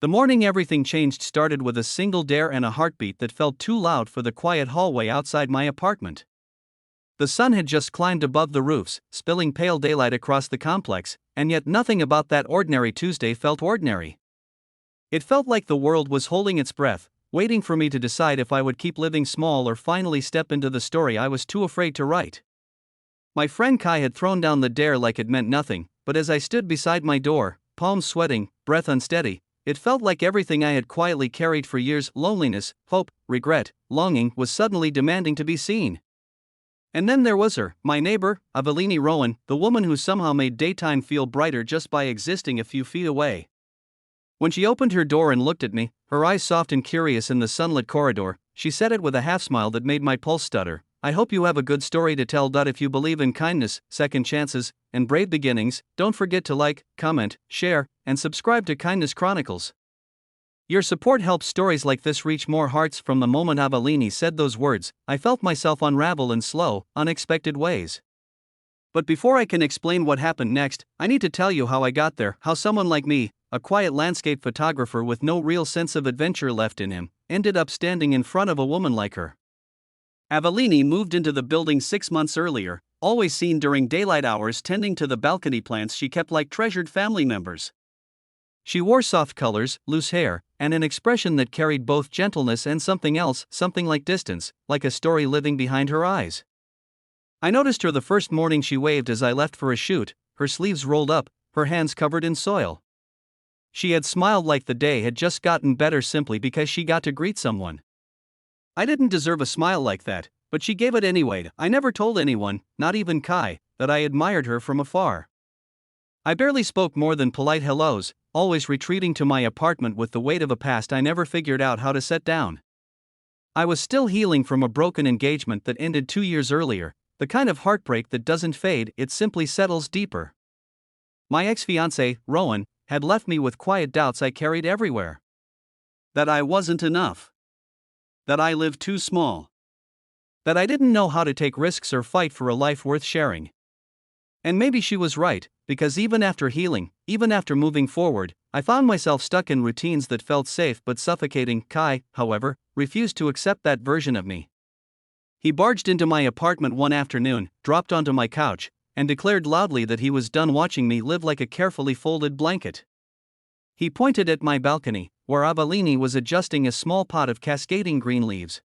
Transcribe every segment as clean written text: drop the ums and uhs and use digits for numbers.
The morning everything changed started with a single dare and a heartbeat that felt too loud for the quiet hallway outside my apartment. The sun had just climbed above the roofs, spilling pale daylight across the complex, and yet nothing about that ordinary Tuesday felt ordinary. It felt like the world was holding its breath, waiting for me to decide if I would keep living small or finally step into the story I was too afraid to write. My friend Kai had thrown down the dare like it meant nothing, but as I stood beside my door, palms sweating, breath unsteady, it felt like everything I had quietly carried for years, loneliness, hope, regret, longing, was suddenly demanding to be seen. And then there was her, my neighbor, Avelini Rowan, the woman who somehow made daytime feel brighter just by existing a few feet away. When she opened her door and looked at me, her eyes soft and curious in the sunlit corridor, she said it with a half-smile that made my pulse stutter. "I hope you have a good story to tell. If you believe in kindness, second chances, and brave beginnings, don't forget to like, comment, share, and subscribe to Kindness Chronicles. Your support helps stories like this reach more hearts." From the moment Avelini said those words, I felt myself unravel in slow, unexpected ways. But before I can explain what happened next, I need to tell you how I got there, how someone like me, a quiet landscape photographer with no real sense of adventure left in him, ended up standing in front of a woman like her. Avelini moved into the building 6 months earlier, always seen during daylight hours tending to the balcony plants she kept like treasured family members. She wore soft colors, loose hair, and an expression that carried both gentleness and something else, something like distance, like a story living behind her eyes. I noticed her the first morning. She waved as I left for a shoot, her sleeves rolled up, her hands covered in soil. She had smiled like the day had just gotten better simply because she got to greet someone. I didn't deserve a smile like that, but she gave it anyway. I never told anyone, not even Kai, that I admired her from afar. I barely spoke more than polite hellos, always retreating to my apartment with the weight of a past I never figured out how to set down. I was still healing from a broken engagement that ended 2 years earlier, the kind of heartbreak that doesn't fade, it simply settles deeper. My ex-fiancée, Rowan, had left me with quiet doubts I carried everywhere. That I wasn't enough. That I lived too small. That I didn't know how to take risks or fight for a life worth sharing. And maybe she was right, because even after healing, even after moving forward, I found myself stuck in routines that felt safe but suffocating. Kai, however, refused to accept that version of me. He barged into my apartment one afternoon, dropped onto my couch, and declared loudly that he was done watching me live like a carefully folded blanket. He pointed at my balcony, where Avelini was adjusting a small pot of cascading green leaves.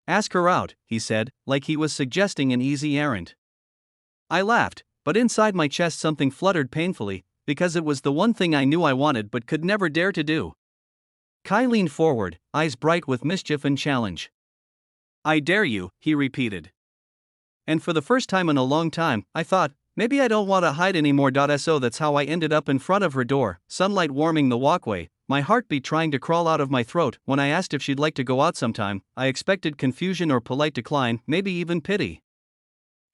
"Ask her out," he said, like he was suggesting an easy errand. I laughed, but inside my chest something fluttered painfully, because it was the one thing I knew I wanted but could never dare to do. Kai leaned forward, eyes bright with mischief and challenge. "I dare you," he repeated. And for the first time in a long time, I thought, maybe I don't want to hide anymore. So that's how I ended up in front of her door, sunlight warming the walkway, my heartbeat trying to crawl out of my throat. When I asked if she'd like to go out sometime, I expected confusion or polite decline, maybe even pity.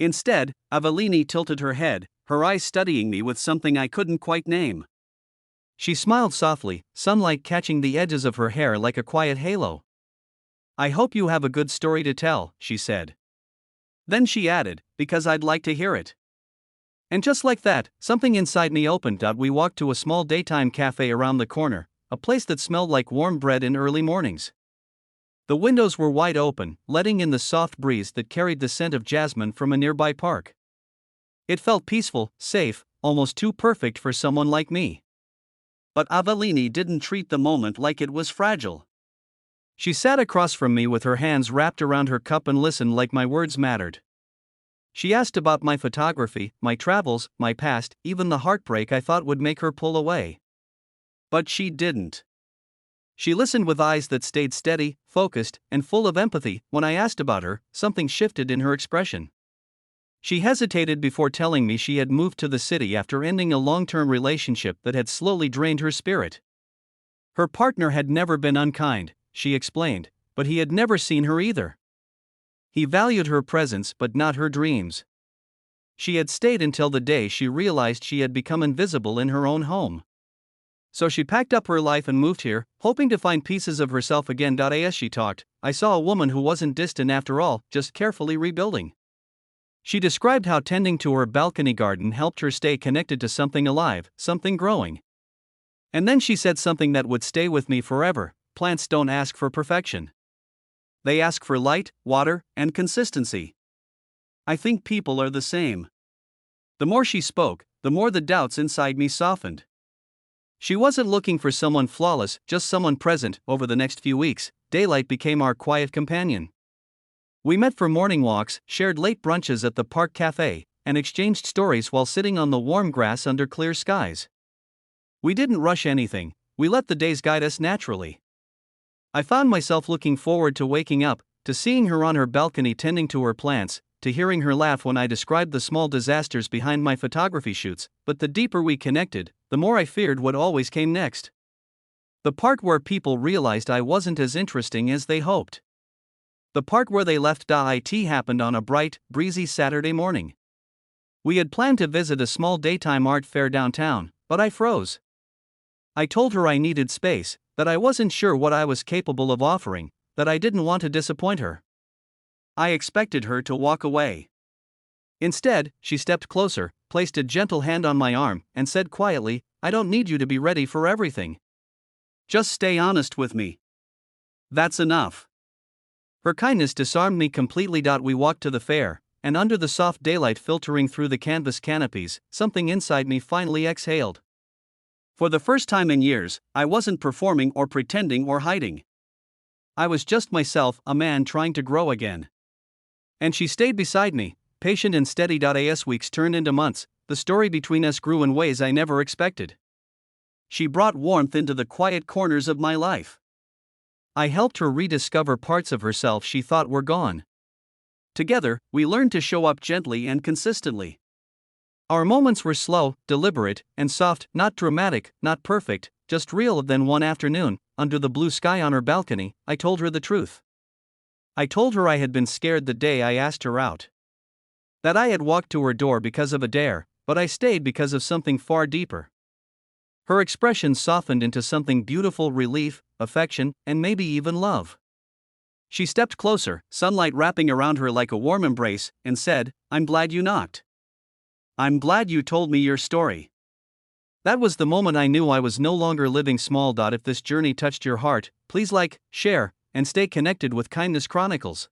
Instead, Avelini tilted her head, her eyes studying me with something I couldn't quite name. She smiled softly, sunlight catching the edges of her hair like a quiet halo. "I hope you have a good story to tell," she said. Then she added, "because I'd like to hear it." And just like that, something inside me opened. We walked to a small daytime cafe around the corner, a place that smelled like warm bread in early mornings. The windows were wide open, letting in the soft breeze that carried the scent of jasmine from a nearby park. It felt peaceful, safe, almost too perfect for someone like me. But Avelini didn't treat the moment like it was fragile. She sat across from me with her hands wrapped around her cup and listened like my words mattered. She asked about my photography, my travels, my past, even the heartbreak I thought would make her pull away. But she didn't. She listened with eyes that stayed steady, focused, and full of empathy. When I asked about her, something shifted in her expression. She hesitated before telling me she had moved to the city after ending a long-term relationship that had slowly drained her spirit. Her partner had never been unkind, she explained, but he had never seen her either. He valued her presence but not her dreams. She had stayed until the day she realized she had become invisible in her own home. So she packed up her life and moved here, hoping to find pieces of herself again. As she talked, I saw a woman who wasn't distant after all, just carefully rebuilding. She described how tending to her balcony garden helped her stay connected to something alive, something growing. And then she said something that would stay with me forever: plants don't ask for perfection. They ask for light, water, and consistency. I think people are the same. The more she spoke, the more the doubts inside me softened. She wasn't looking for someone flawless, just someone present. Over the next few weeks, daylight became our quiet companion. We met for morning walks, shared late brunches at the park cafe, and exchanged stories while sitting on the warm grass under clear skies. We didn't rush anything, we let the days guide us naturally. I found myself looking forward to waking up, to seeing her on her balcony tending to her plants, to hearing her laugh when I described the small disasters behind my photography shoots. But the deeper we connected, the more I feared what always came next. The part where people realized I wasn't as interesting as they hoped. The part where they left. It happened on a bright, breezy Saturday morning. We had planned to visit a small daytime art fair downtown, but I froze. I told her I needed space, that I wasn't sure what I was capable of offering, that I didn't want to disappoint her. I expected her to walk away. Instead, she stepped closer, placed a gentle hand on my arm, and said quietly, "I don't need you to be ready for everything. Just stay honest with me. That's enough." Her kindness disarmed me completely. We walked to the fair, and under the soft daylight filtering through the canvas canopies, something inside me finally exhaled. For the first time in years, I wasn't performing or pretending or hiding. I was just myself, a man trying to grow again. And she stayed beside me, patient and steady. As weeks turned into months, the story between us grew in ways I never expected. She brought warmth into the quiet corners of my life. I helped her rediscover parts of herself she thought were gone. Together, we learned to show up gently and consistently. Our moments were slow, deliberate, and soft, not dramatic, not perfect, just real. Then one afternoon, under the blue sky on her balcony, I told her the truth. I told her I had been scared the day I asked her out. That I had walked to her door because of a dare, but I stayed because of something far deeper. Her expression softened into something beautiful: relief, affection, and maybe even love. She stepped closer, sunlight wrapping around her like a warm embrace, and said, "I'm glad you knocked. I'm glad you told me your story." That was the moment I knew I was no longer living small. If this journey touched your heart, please like, share, and stay connected with Kindness Chronicles.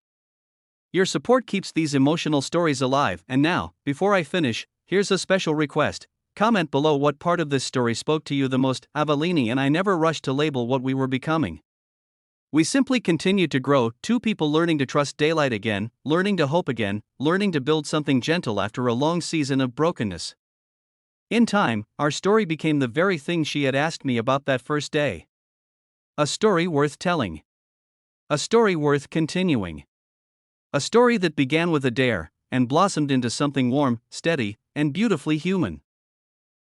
Your support keeps these emotional stories alive. And now, before I finish, here's a special request. Comment below what part of this story spoke to you the most. Avellini and I never rushed to label what we were becoming. We simply continued to grow, two people learning to trust daylight again, learning to hope again, learning to build something gentle after a long season of brokenness. In time, our story became the very thing she had asked me about that first day. A story worth telling. A story worth continuing. A story that began with a dare, and blossomed into something warm, steady, and beautifully human.